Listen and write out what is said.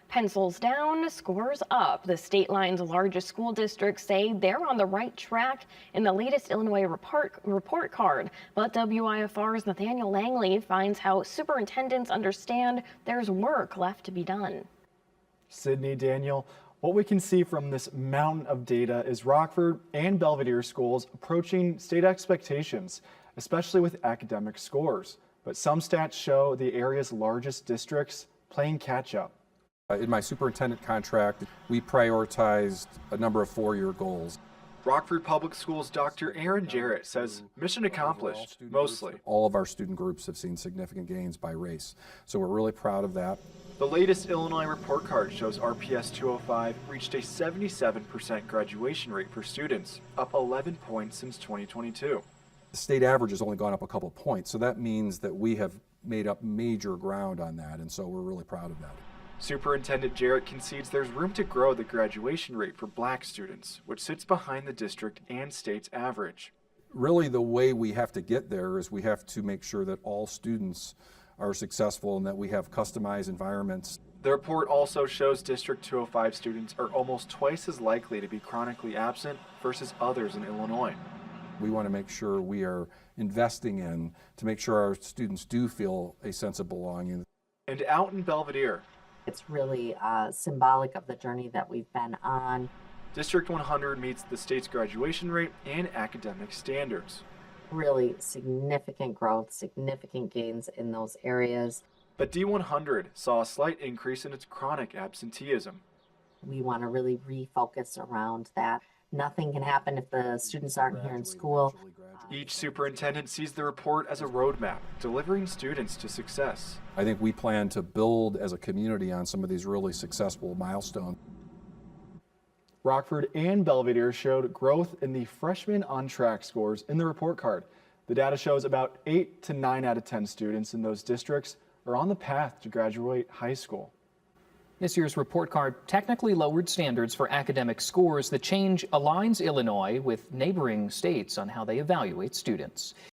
Pencils down, scores up. The state line's largest school districts say they're on the right track in the latest Illinois report card. But WIFR's Nathaniel Langley finds how superintendents understand there's work left to be done. Sydney, Daniel, what we can see from this mountain of data is Rockford and Belvidere schools approaching state expectations, especially with academic scores. But some stats show the area's largest districts playing catch up. In my superintendent contract, we prioritized a number of four-year goals. Rockford Public Schools' Dr. Aaron Jarrett says mission accomplished, mostly. All of our student groups have seen significant gains by race, so we're really proud of that. The latest Illinois report card shows RPS 205 reached a 77% graduation rate for students, up 11 points since 2022. The state average has only gone up a couple points, so that means that we have made up major ground on that, and so we're really proud of that. Superintendent Jarrett concedes there's room to grow the graduation rate for black students, which sits behind the district and state's average. Really, the way we have to get there is we have to make sure that all students are successful and that we have customized environments. The report also shows District 205 students are almost twice as likely to be chronically absent versus others in Illinois. We want to make sure we are investing in to make sure our students do feel a sense of belonging. And out in Belvidere, it's really symbolic of the journey that we've been on. District 100 meets the state's graduation rate and academic standards. Really significant growth, significant gains in those areas. But D100 saw a slight increase in its chronic absenteeism. We want to really refocus around that. Nothing can happen if the students aren't here in school. Each superintendent sees the report as a roadmap, delivering students to success. I think we plan to build as a community on some of these really successful milestones. Rockford and Belvidere showed growth in the freshman on-track scores in the report card. The data shows about 8 to 9 out of 10 students in those districts are on the path to graduate high school. This year's report card technically lowered standards for academic scores. The change aligns Illinois with neighboring states on how they evaluate students.